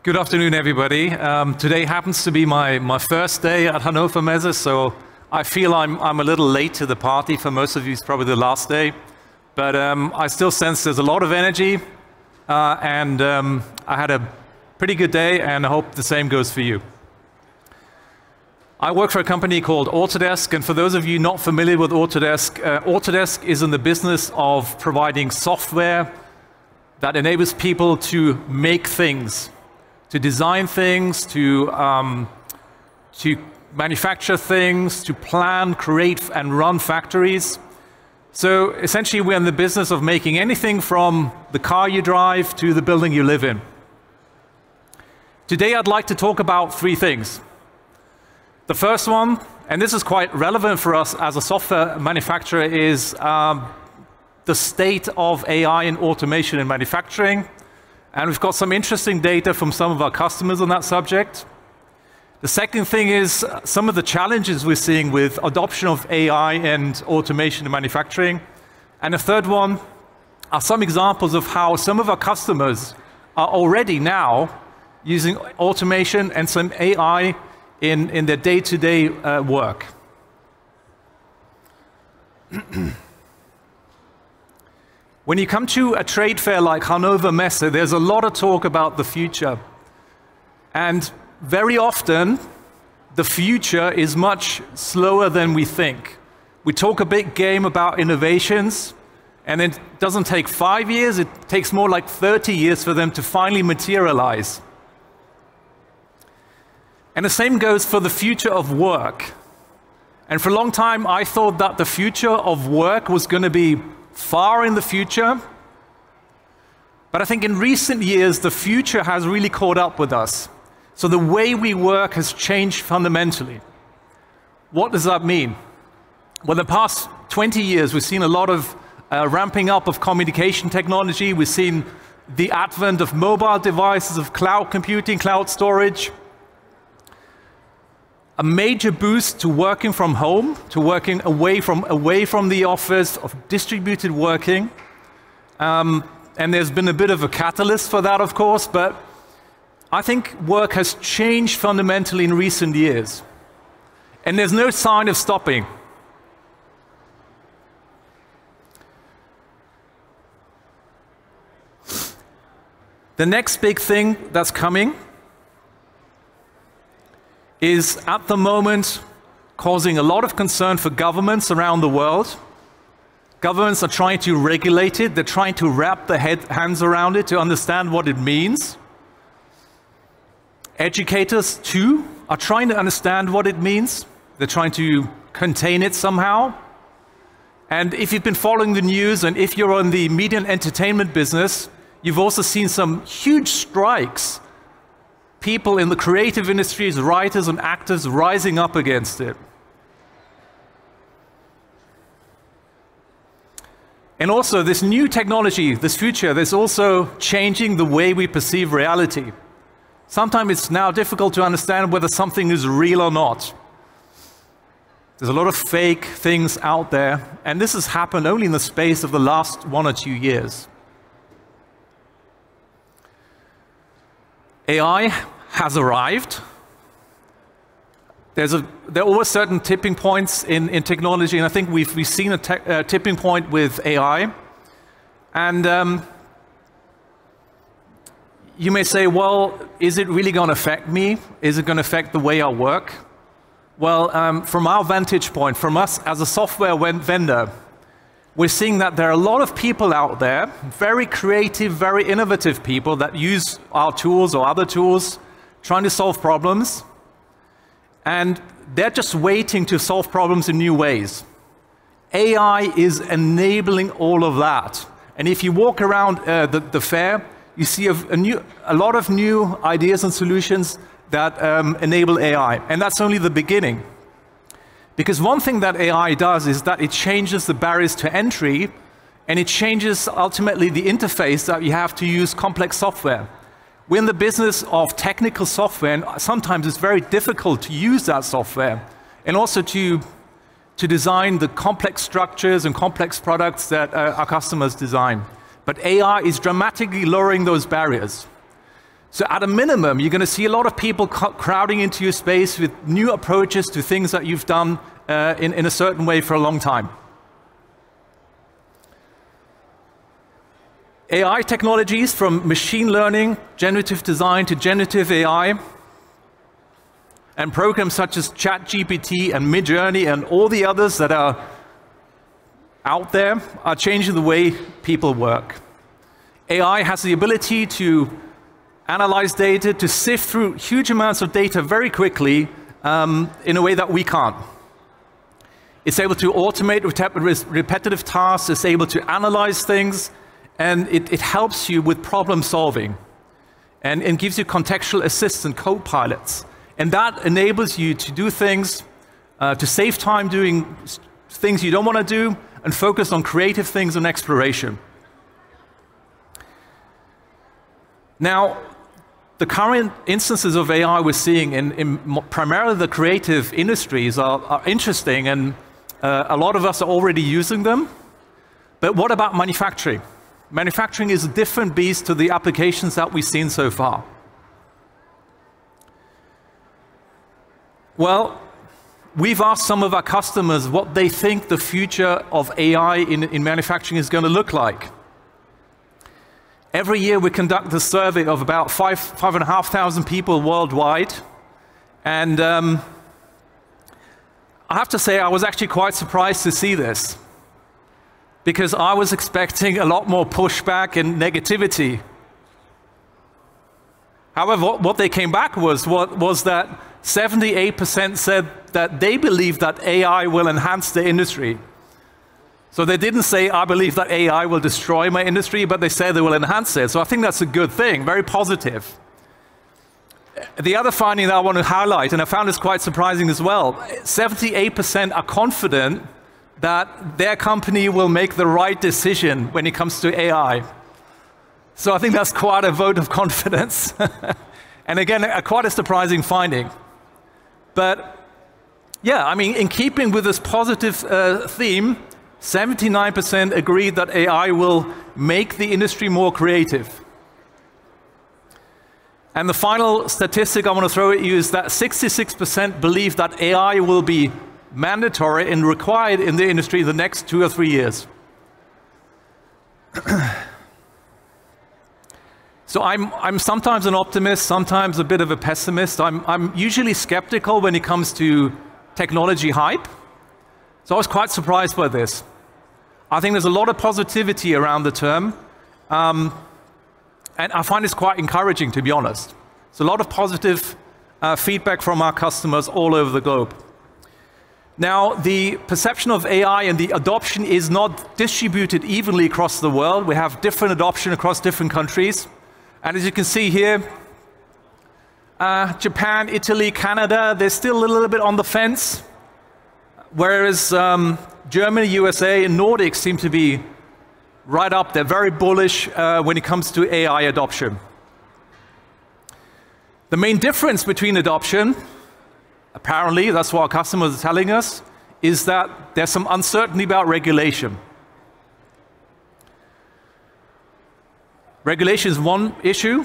Good afternoon, everybody. Today happens to be my first day at Hannover Messe, so I feel I'm a little late to the party. For most of you, it's probably the last day. But I still sense there's a lot of energy, and I had a pretty good day, and I hope the same goes for you. I work for a company called Autodesk, and for those of you not familiar with Autodesk, Autodesk is in the business of providing software that enables people to make things, to design things, to manufacture things, to plan, create, and run factories. So essentially, we're in the business of making anything from the car you drive to the building you live in. Today, I'd like to talk about three things. The first one, and this is quite relevant for us as a software manufacturer, is the state of AI and automation in manufacturing. And we've got some interesting data from some of our customers on that subject. The second thing is some of the challenges we're seeing with adoption of AI and automation in manufacturing. And the third one are some examples of how some of our customers are already now using automation and some AI in their day-to-day work. When you come to a trade fair like Hannover Messe, there's a lot of talk about the future. And very often, the future is much slower than we think. We talk a big game about innovations, and it doesn't take 5 years, it takes more like 30 years for them to finally materialize. And the same goes for the future of work. And for a long time, I thought that the future of work was going to be far in the future. But I think in recent years, the future has really caught up with us. So the way we work has changed fundamentally. What does that mean? Well, in the past 20 years, we've seen a lot of ramping up of communication technology. We've seen the advent of mobile devices, of cloud computing, cloud storage. A major boost to working from home, to working away from the office, of distributed working. And there's been a bit of a catalyst for that, of course, but I think work has changed fundamentally in recent years. And there's no sign of stopping. The next big thing that's coming is at the moment causing a lot of concern for governments around the world. Governments are trying to regulate it. They're trying to wrap their hands around it to understand what it means. Educators, too, are trying to understand what it means. They're trying to contain it somehow. And if you've been following the news, and if you're in the media and entertainment business, you've also seen some huge strikes. People in the creative industries, writers and actors rising up against it. And also this new technology, this future, there's also changing the way we perceive reality. Sometimes it's now difficult to understand whether something is real or not. There's a lot of fake things out there, and this has happened only in the space of the last 1 or 2 years. AI has arrived. There are always certain tipping points in technology, and I think we've seen a tipping point with AI. And you may say, well, is it really going to affect me? Is it going to affect the way I work? Well, from our vantage point, from us as a software vendor, we're seeing that there are a lot of people out there, very creative, very innovative people that use our tools or other tools, trying to solve problems. And they're just waiting to solve problems in new ways. AI is enabling all of that. And if you walk around the fair, you see a lot of new ideas and solutions that enable AI. And that's only the beginning. Because one thing that AI does is that it changes the barriers to entry, and it changes ultimately the interface that you have to use complex software. We're in the business of technical software, and sometimes it's very difficult to use that software, and also to design the complex structures and complex products that our customers design. But AI is dramatically lowering those barriers. So at a minimum, you're going to see a lot of people crowding into your space with new approaches to things that you've done in a certain way for a long time. AI technologies, from machine learning, generative design to generative AI, and programs such as ChatGPT and Midjourney and all the others that are out there, are changing the way people work. AI has the ability to analyze data, to sift through huge amounts of data very quickly in a way that we can't. It's able to automate repetitive tasks, it's able to analyze things, and it helps you with problem solving and gives you contextual assistant co-pilots. And that enables you to do things, to save time doing things you don't want to do and focus on creative things and exploration. Now, the current instances of AI we're seeing in primarily the creative industries are interesting, and a lot of us are already using them. But what about manufacturing? Manufacturing is a different beast to the applications that we've seen so far. Well, we've asked some of our customers what they think the future of AI in manufacturing is going to look like. Every year we conduct a survey of about 5,500 people worldwide, and I have to say I was actually quite surprised to see this, because I was expecting a lot more pushback and negativity. However, what they came back was that 78% said that they believe that AI will enhance the industry. So they didn't say, I believe that AI will destroy my industry, but they said they will enhance it. So I think that's a good thing, very positive. The other finding that I want to highlight, and I found this quite surprising as well, 78% are confident that their company will make the right decision when it comes to AI. So I think that's quite a vote of confidence. And again, quite a surprising finding. But yeah, I mean, in keeping with this positive theme, 79% agree that AI will make the industry more creative. And the final statistic I want to throw at you is that 66% believe that AI will be mandatory and required in the industry in the next 2 or 3 years. So I'm sometimes an optimist, sometimes a bit of a pessimist. I'm usually skeptical when it comes to technology hype. So I was quite surprised by this. I think there's a lot of positivity around the term, and I find this quite encouraging, to be honest. There's a lot of positive feedback from our customers all over the globe. Now, the perception of AI and the adoption is not distributed evenly across the world. We have different adoption across different countries. And as you can see here, Japan, Italy, Canada, they're still a little bit on the fence, whereas Germany, USA, and Nordics seem to be right up there, very bullish when it comes to AI adoption. The main difference between adoption, apparently, that's what our customers are telling us, is that there's some uncertainty about regulation. Regulation is one issue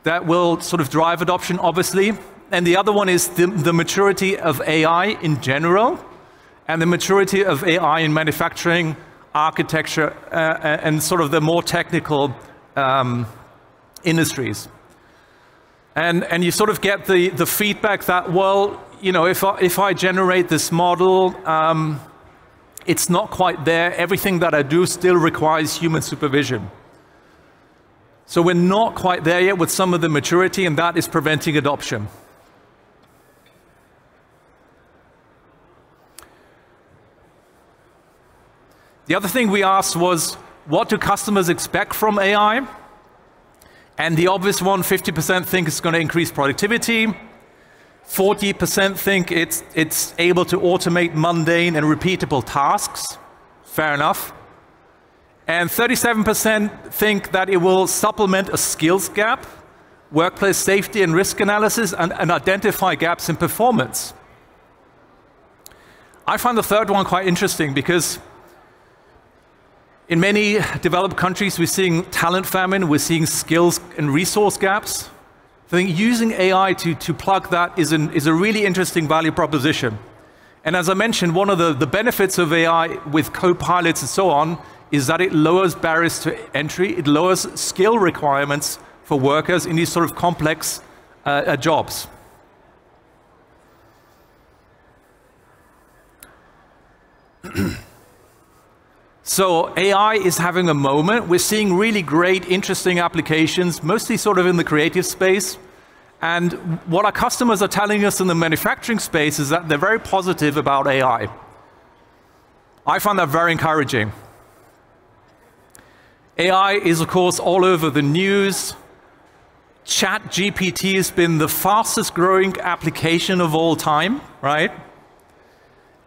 that will sort of drive adoption, obviously, and the other one is the maturity of AI in general, and the maturity of AI in manufacturing, architecture, and sort of the more technical industries. And you sort of get the feedback that, well, you know, if I generate this model, it's not quite there. Everything that I do still requires human supervision. So we're not quite there yet with some of the maturity, and that is preventing adoption. The other thing we asked was, what do customers expect from AI? And the obvious one, 50% think it's going to increase productivity. 40% think it's able to automate mundane and repeatable tasks. Fair enough. And 37% think that it will supplement a skills gap, workplace safety and risk analysis, and identify gaps in performance. I find the third one quite interesting because in many developed countries we're seeing talent famine, we're seeing skills and resource gaps. I think using AI to plug that is a really interesting value proposition. And as I mentioned, one of the benefits of AI with co-pilots and so on is that it lowers barriers to entry, it lowers skill requirements for workers in these sort of complex jobs. So AI is having a moment. We're seeing really great, interesting applications, mostly sort of in the creative space. And what our customers are telling us in the manufacturing space is that they're very positive about AI. I find that very encouraging. AI is, of course, all over the news. ChatGPT has been the fastest growing application of all time, right?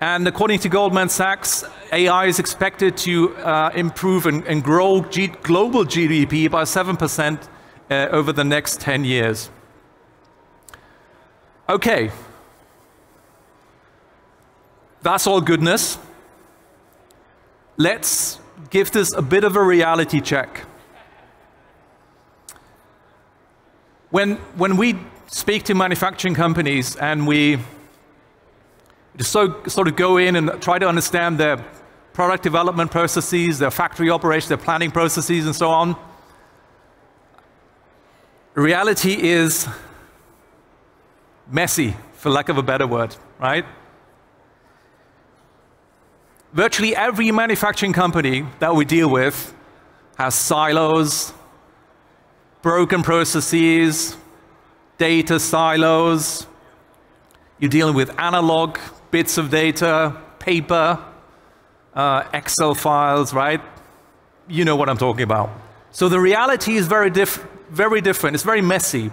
And according to Goldman Sachs, AI is expected to improve and grow global GDP by 7% over the next 10 years. Okay. That's all goodness. Let's give this a bit of a reality check. When we speak to manufacturing companies and we just sort of go in and try to understand their product development processes, their factory operations, their planning processes, and so on, reality is messy, for lack of a better word, right? Virtually every manufacturing company that we deal with has silos, broken processes, data silos. You're dealing with analog bits of data, paper, Excel files, right? You know what I'm talking about. So the reality is very different. It's very messy.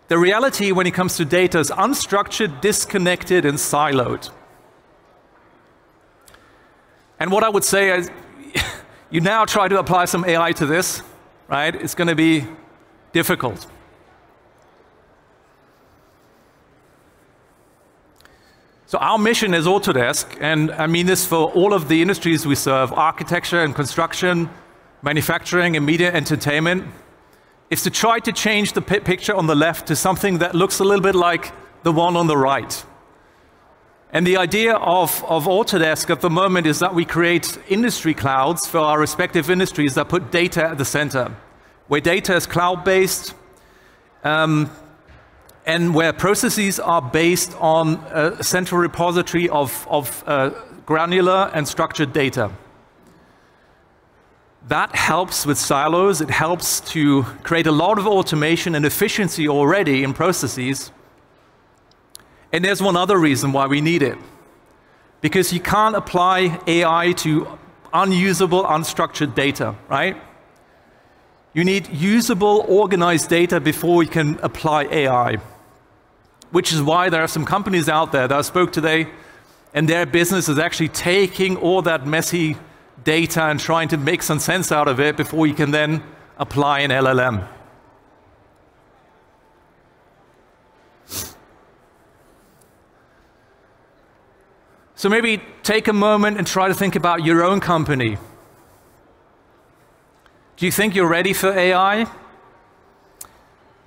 The reality when it comes to data is unstructured, disconnected, and siloed. And what I would say is, you now try to apply some AI to this, right? It's going to be difficult. So our mission as Autodesk, and I mean this for all of the industries we serve, architecture and construction, manufacturing and media entertainment, is to try to change the picture on the left to something that looks a little bit like the one on the right. And the idea of Autodesk at the moment is that we create industry clouds for our respective industries that put data at the center, where data is cloud-based, and where processes are based on a central repository of granular and structured data. That helps with silos. It helps to create a lot of automation and efficiency already in processes. And there's one other reason why we need it. Because you can't apply AI to unusable, unstructured data, right? You need usable, organized data before you can apply AI. Which is why there are some companies out there that I spoke today, and their business is actually taking all that messy data and trying to make some sense out of it before you can then apply an LLM. So maybe take a moment and try to think about your own company. Do you think you're ready for AI?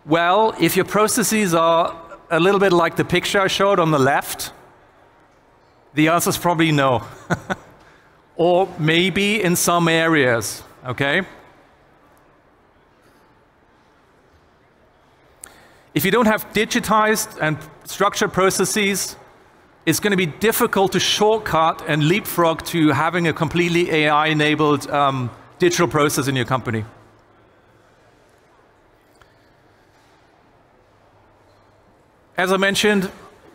Well, if your processes are a little bit like the picture I showed on the left, the answer is probably no. Or maybe in some areas, okay? If you don't have digitized and structured processes, it's going to be difficult to shortcut and leapfrog to having a completely AI-enabled digital process in your company. As I mentioned,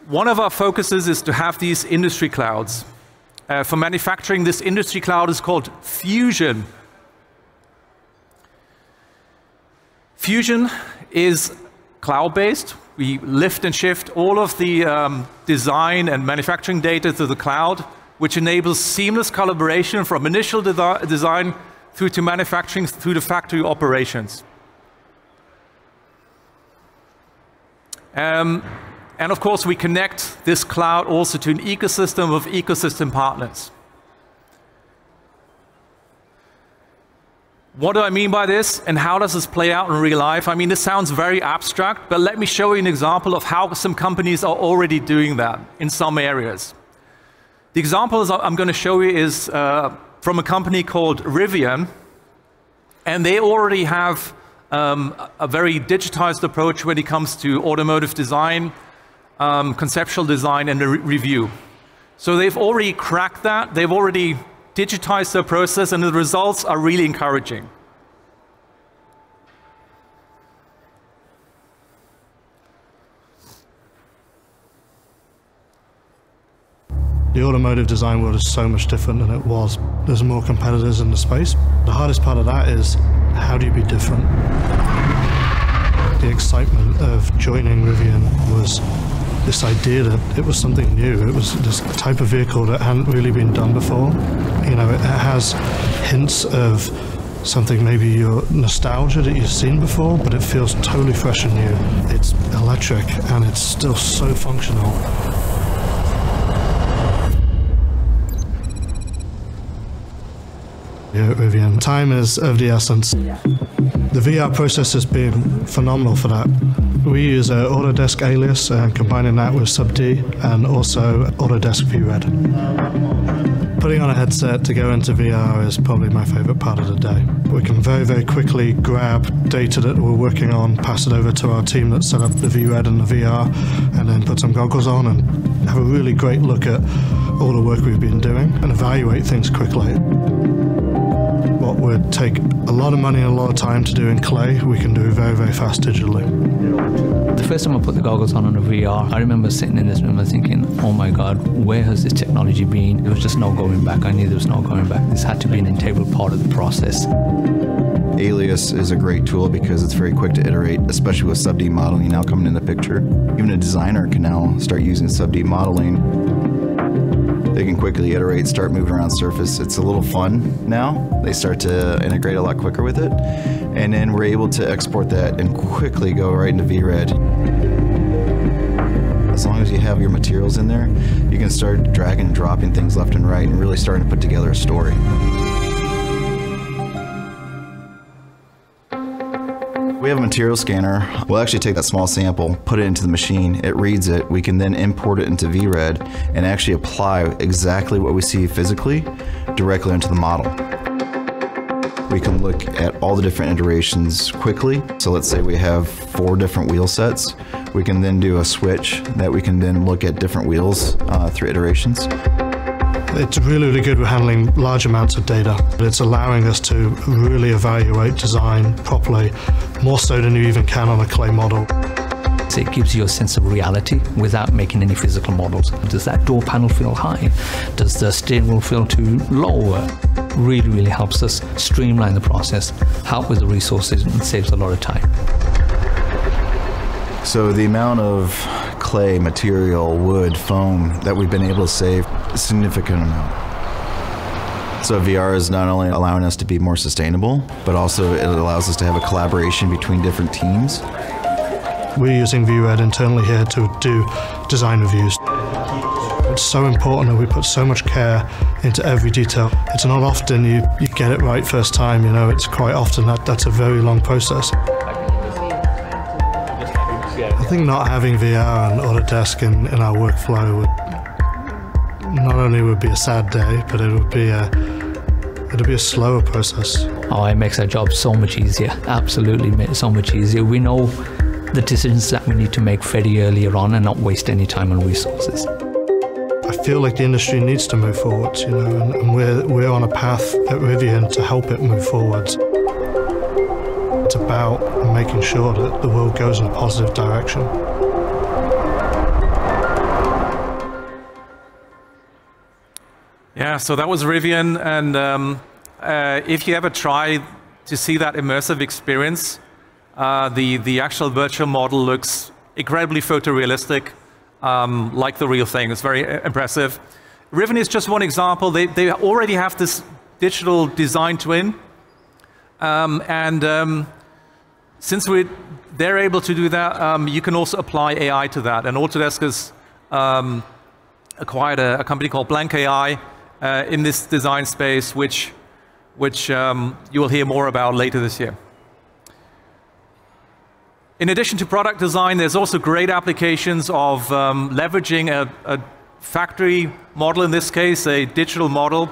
one of our focuses is to have these industry clouds. For manufacturing, this industry cloud is called Fusion. Fusion is cloud-based. We lift and shift all of the design and manufacturing data to the cloud, which enables seamless collaboration from initial design through to manufacturing, through to factory operations. And of course, we connect this cloud also to an ecosystem of ecosystem partners. What do I mean by this, and how does this play out in real life? I mean, this sounds very abstract, but let me show you an example of how some companies are already doing that in some areas. The examples I'm going to show you is from a company called Rivian, and they already have a very digitized approach when it comes to automotive design, conceptual design, and review. So they've already cracked that, they've already digitized their process, and the results are really encouraging. The automotive design world is so much different than it was. There's more competitors in the space. The hardest part of that is, how do you be different? The excitement of joining Rivian was this idea that it was something new. It was this type of vehicle that hadn't really been done before. You know, it has hints of something, maybe your nostalgia that you've seen before, but it feels totally fresh and new. It's electric and it's still so functional. Here at Rivian, time is of the essence. The VR process has been phenomenal for that. We use Autodesk Alias and combining that with Sub-D and also Autodesk Fusion. Putting on a headset to go into VR is probably my favorite part of the day. We can very, very quickly grab data that we're working on, pass it over to our team that set up the VRED and the VR, and then put some goggles on and have a really great look at all the work we've been doing and evaluate things quickly. What would take a lot of money and a lot of time to do in clay, we can do very, very fast digitally. The first time I put the goggles on a VR, I remember sitting in this room and thinking, oh my God, where has this technology been? There was just no going back. I knew there was no going back. This had to be an integral part of the process. Alias is a great tool because it's very quick to iterate, especially with sub-D modeling now coming in the picture. Even a designer can now start using sub-D modeling. They can quickly iterate, start moving around surface. It's a little fun now. They start to integrate a lot quicker with it. And then we're able to export that and quickly go right into VRED. As long as you have your materials in there, you can start dragging and dropping things left and right and really starting to put together a story. We have a material scanner. We'll actually take that small sample, put it into the machine, it reads it, we can then import it into VRED and actually apply exactly what we see physically directly into the model. We can look at all the different iterations quickly. So let's say we have 4 different wheel sets. We can then do a switch that we can then look at different wheels through iterations. It's really, really good with handling large amounts of data. It's allowing us to really evaluate design properly, more so than you even can on a clay model. So it gives you a sense of reality without making any physical models. Does that door panel feel high? Does the steering wheel feel too low? Really, really helps us streamline the process, help with the resources, and saves a lot of time. So the amount of clay, material, wood, foam that we've been able to save, a significant amount. So VR is not only allowing us to be more sustainable, but also it allows us to have a collaboration between different teams. We're using VRED internally here to do design reviews. It's so important that we put so much care into every detail. It's not often you get it right first time, you know, it's quite often that's a very long process. I think not having VR and Autodesk in our workflow would not only would be a sad day, but it would be a slower process. Oh, it makes our job so much easier. Absolutely, so much easier. We know the decisions that we need to make fairly earlier on and not waste any time and resources. I feel like the industry needs to move forwards, you know, and we're on a path at Rivian to help it move forwards. It's about making sure that the world goes in a positive direction. Yeah, so that was Rivian, and if you ever try to see that immersive experience, the actual virtual model looks incredibly photorealistic, like the real thing. It's very impressive. Rivian is just one example. They already have this digital design twin, since they're able to do that, you can also apply AI to that. And Autodesk has acquired a company called Blank AI in this design space, which which you will hear more about later this year. In addition to product design, there's also great applications of leveraging a factory model, in this case, a digital model.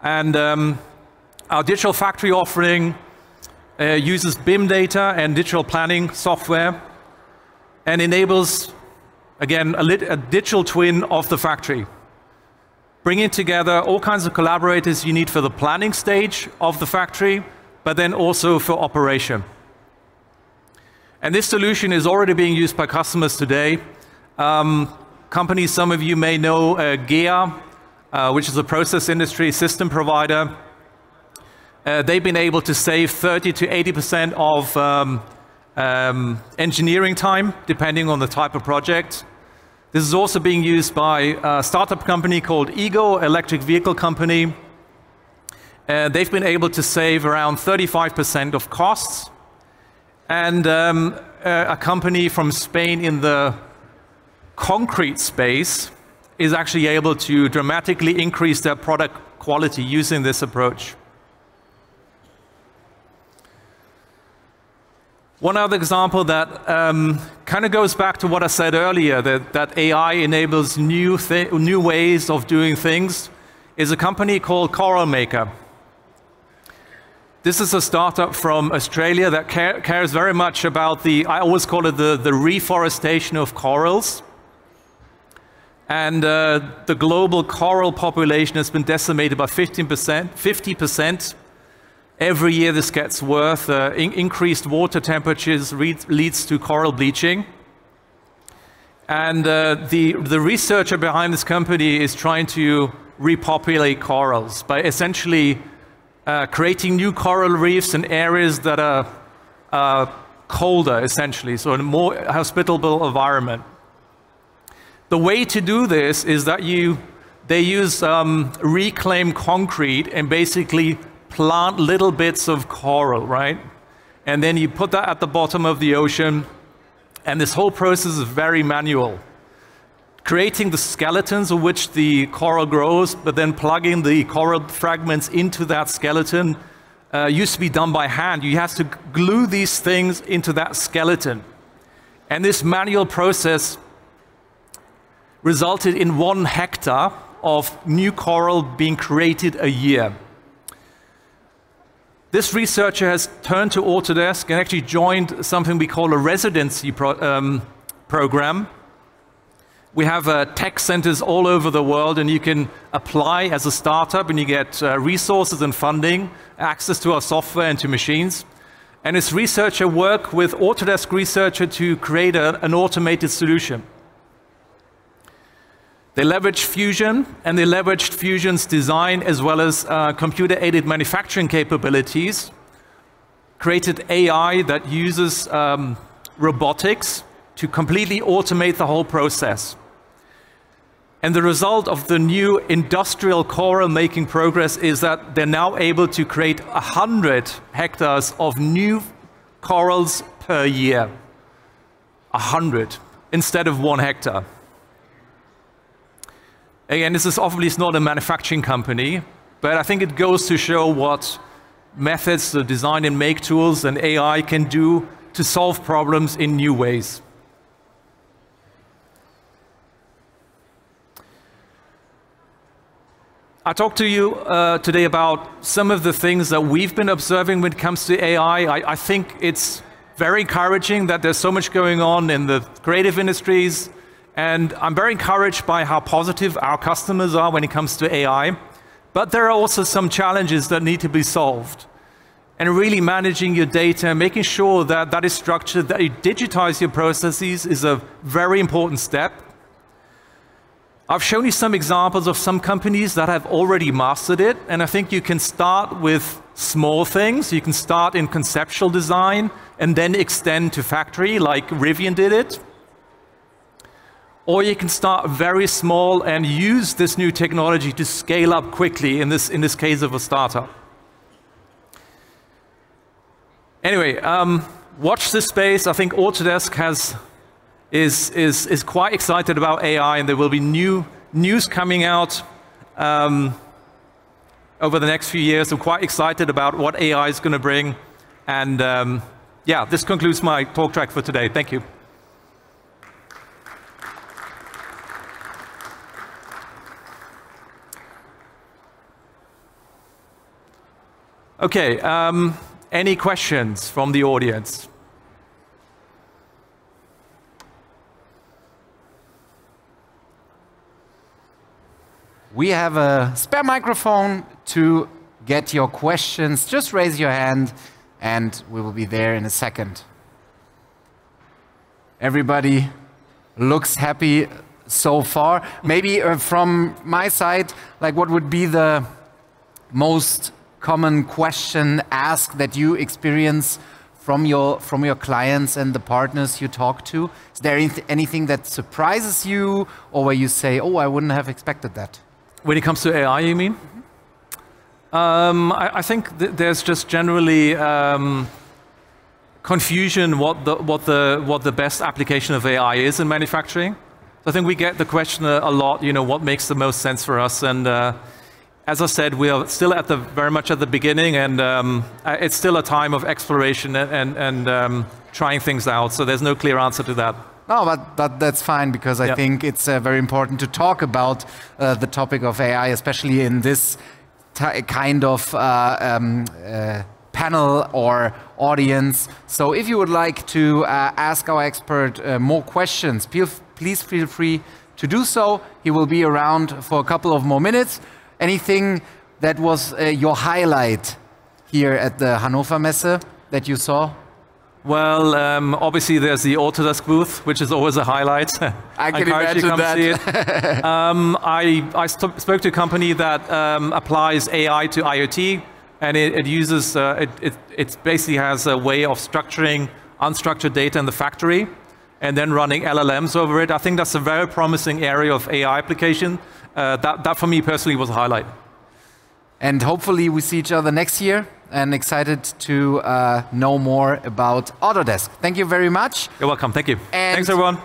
And our digital factory offering uses BIM data and digital planning software and enables, again, a digital twin of the factory, bringing together all kinds of collaborators you need for the planning stage of the factory, but then also for operation. And this solution is already being used by customers today. Companies, some of you may know GEA, which is a process industry system provider. They've been able to save 30 to 80% of engineering time, depending on the type of project. This is also being used by a startup company called Über, electric vehicle company. They've been able to save around 35% of costs. And a company from Spain in the concrete space is actually able to dramatically increase their product quality using this approach. One other example that kind of goes back to what I said earlier, that AI enables new ways of doing things, is a company called Coral Maker. This is a startup from Australia that cares very much about I always call it the reforestation of corals. And the global coral population has been decimated by 50%. Every year this gets worse. Increased water temperatures leads to coral bleaching. And the researcher behind this company is trying to repopulate corals by essentially creating new coral reefs in areas that are colder, essentially, so in a more hospitable environment. The way to do this is that they use reclaimed concrete and basically plant little bits of coral, right? And then you put that at the bottom of the ocean, and this whole process is very manual. Creating the skeletons of which the coral grows, but then plugging the coral fragments into that skeleton used to be done by hand. You have to glue these things into that skeleton. And this manual process resulted in 1 hectare of new coral being created a year. This researcher has turned to Autodesk and actually joined something we call a residency program. We have tech centers all over the world, and you can apply as a startup and you get resources and funding, access to our software and to machines. And this researcher worked with Autodesk researcher to create an automated solution. They leveraged Fusion, and they leveraged Fusion's design as well as computer-aided manufacturing capabilities, created AI that uses robotics to completely automate the whole process. And the result of the new industrial coral making progress is that they're now able to create 100 hectares of new corals per year. 100 instead of 1 hectare. Again, this is obviously not a manufacturing company, but I think it goes to show what methods, the design and make tools and AI can do to solve problems in new ways. I talked to you today about some of the things that we've been observing when it comes to AI. I think it's very encouraging that there's so much going on in the creative industries, and I'm very encouraged by how positive our customers are when it comes to AI. But there are also some challenges that need to be solved. And really managing your data, making sure that that is structured, that you digitize your processes is a very important step. I've shown you some examples of some companies that have already mastered it, and I think you can start with small things. You can start in conceptual design and then extend to factory, like Rivian did it. Or you can start very small and use this new technology to scale up quickly, in this case of a startup. Anyway, watch this space. I think Autodesk is quite excited about AI, and there will be new news coming out over the next few years. I'm quite excited about what AI is going to bring. And yeah, this concludes my talk track for today. Thank you. Okay, any questions from the audience? We have a spare microphone to get your questions. Just raise your hand and we will be there in a second. Everybody looks happy so far. Maybe from my side, like what would be the most common question asked that you experience from your clients and the partners you talk to? Is there anything that surprises you or where you say, oh, I wouldn't have expected that? When it comes to AI, you mean? I think there's just generally confusion what the best application of AI is in manufacturing. So I think we get the question a lot, you know, what makes the most sense for us? And as I said, we are still very much at the beginning, and it's still a time of exploration and trying things out. So there's no clear answer to that. No, but that's fine, because I think it's very important to talk about the topic of AI, especially in this kind of panel or audience. So if you would like to ask our expert more questions, please feel free to do so. He will be around for a couple of more minutes. Anything that was your highlight here at the Hannover Messe that you saw? Well, obviously there's the Autodesk booth, which is always a highlight. I can imagine that. I spoke to a company that applies AI to IoT, and it uses, it basically has a way of structuring unstructured data in the factory and then running LLMs over it. I think that's a very promising area of AI application. That for me personally was a highlight. And hopefully we see each other next year, and excited to know more about Autodesk. Thank you very much. You're welcome. Thank you. And thanks, everyone.